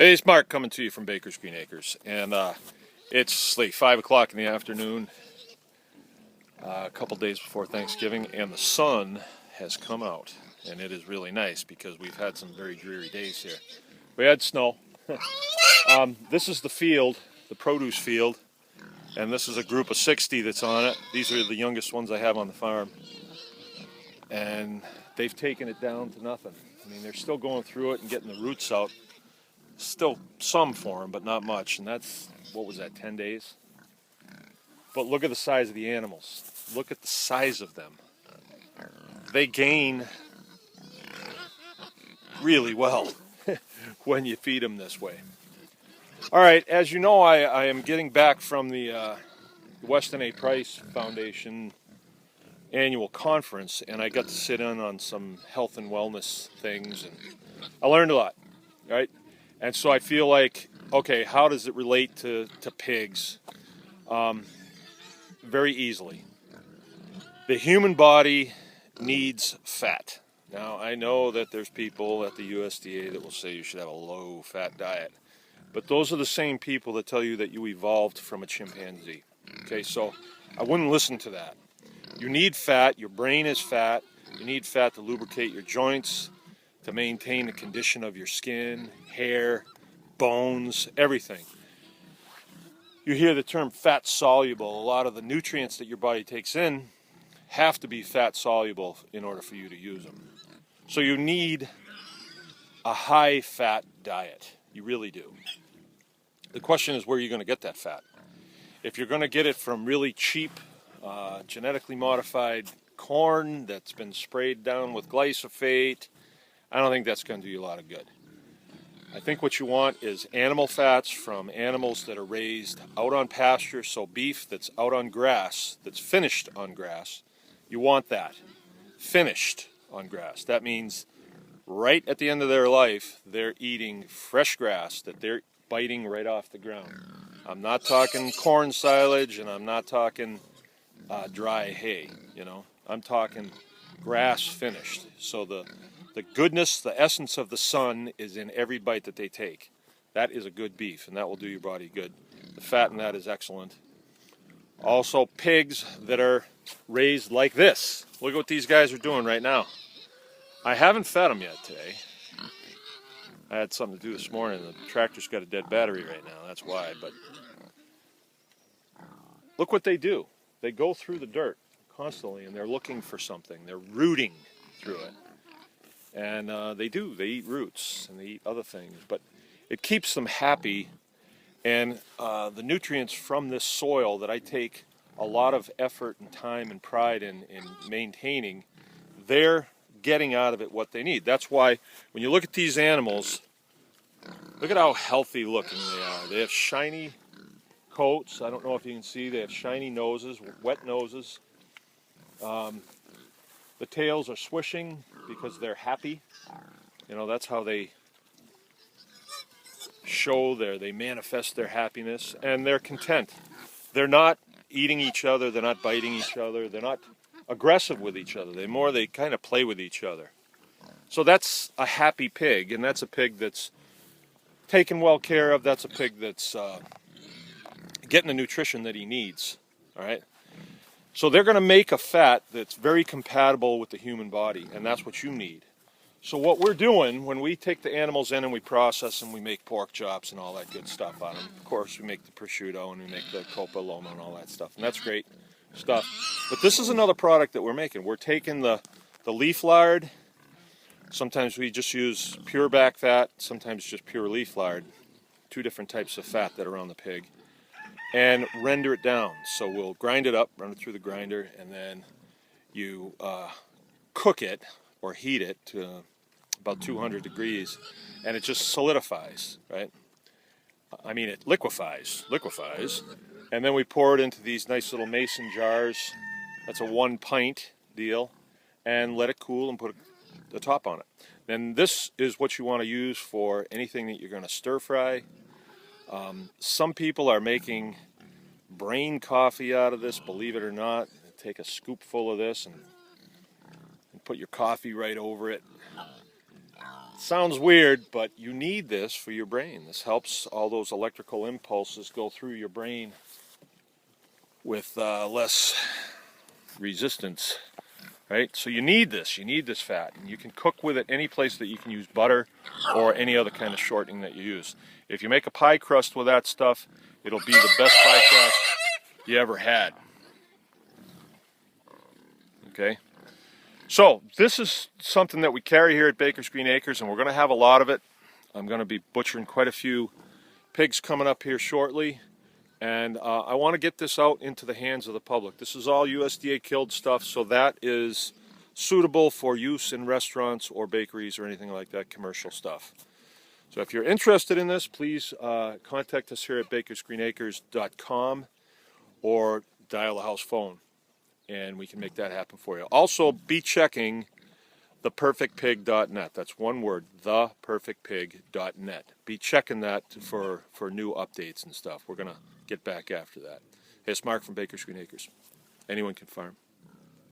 Hey, it's Mark coming to you from Baker's Green Acres, and it's like 5 o'clock in the afternoon, a couple days before Thanksgiving, and the sun has come out, and it is really nice because we've had some very dreary days here. We had snow. This is the field, the produce field, and this is a group of 60 that's on it. These are the youngest ones I have on the farm, and they've taken it down to nothing. I mean, they're still going through it and getting the roots out. Still some for them, but not much, and that's, what was that, 10 days? But look at the size of the animals. Look at the size of them. They gain really well when you feed them this way. All right, as you know, I am getting back from the Weston A. Price Foundation annual conference, and I got to sit in on some health and wellness things, and I learned a lot, right? And so I feel like, okay, how does it relate to pigs? Very easily. The human body needs fat. Now, I know that there's people at the USDA that will say you should have a low-fat diet. But those are the same people that tell you that you evolved from a chimpanzee. Okay, so I wouldn't listen to that. You need fat. Your brain is fat. You need fat to lubricate your joints, to maintain the condition of your skin, hair, bones, everything. You hear the term fat soluble. A lot of the nutrients that your body takes in have to be fat soluble in order for you to use them. So you need a high fat diet. You really do. The question is, where are you going to get that fat? If you're going to get it from really cheap, genetically modified corn that's been sprayed down with glyphosate, I don't think that's going to do you a lot of good. I think what you want is animal fats from animals that are raised out on pasture, so beef that's out on grass, that's finished on grass. You want that finished on grass. That means right at the end of their life, they're eating fresh grass that they're biting right off the ground. I'm not talking corn silage, and I'm not talking dry hay, you know. I'm talking grass finished. So the goodness, the essence of the sun is in every bite that they take. That is a good beef, and that will do your body good. The fat in that is excellent. Also, pigs that are raised like this. Look at what these guys are doing right now. I haven't fed them yet today. I had something to do this morning. The tractor's got a dead battery right now. That's why. But look what they do. They go through the dirt constantly, and they're looking for something. They're rooting through it. And they eat roots and they eat other things, but it keeps them happy. And the nutrients from this soil that I take a lot of effort and time and pride in maintaining, they're getting out of it what they need. That's why when you look at these animals, look at how healthy looking they are. They have shiny coats. I don't know if you can see. They have shiny noses, wet noses. The tails are swishing because they're happy. You know, that's how they show they manifest their happiness, and they're content. They're not eating each other, they're not biting each other, they're not aggressive with each other. They kind of play with each other. So that's a happy pig, and that's a pig that's taken well care of. That's a pig that's getting the nutrition that he needs, all right? So they're going to make a fat that's very compatible with the human body, and that's what you need. So what we're doing, when we take the animals in and we process them, we make pork chops and all that good stuff out of them. Of course, we make the prosciutto and we make the copa loma and all that stuff, and that's great stuff. But this is another product that we're making. We're taking the leaf lard. Sometimes we just use pure back fat, sometimes just pure leaf lard. Two different types of fat that are on the pig. And render it down. So we'll grind it up, run it through the grinder, and then you cook it or heat it to about 200 degrees, and it just solidifies, right? I mean, it liquefies, and then we pour it into these nice little mason jars. That's a 1 pint deal, and let it cool and put the top on it. Then this is what you want to use for anything that you're going to stir fry. Some people are making brain coffee out of this, believe it or not. Take a scoopful of this and put your coffee right over it. Sounds weird, but you need this for your brain. This helps all those electrical impulses go through your brain with less resistance, right? So you need this fat, and you can cook with it any place that you can use butter or any other kind of shortening that you use. If you make a pie crust with that stuff, it'll be the best pie crust you ever had. Okay? So this is something that we carry here at Baker's Green Acres, and we're going to have a lot of it. I'm going to be butchering quite a few pigs coming up here shortly, and I want to get this out into the hands of the public. This is all USDA killed stuff, so that is suitable for use in restaurants or bakeries or anything like that, commercial stuff. So if you're interested in this, please contact us here at bakersgreenacres.com or dial the house phone, and we can make that happen for you. Also, be checking theperfectpig.net. That's one word, theperfectpig.net. Be checking that for new updates and stuff. We're going to get back after that. Hey, it's Mark from Baker's Green Acres. Anyone can farm.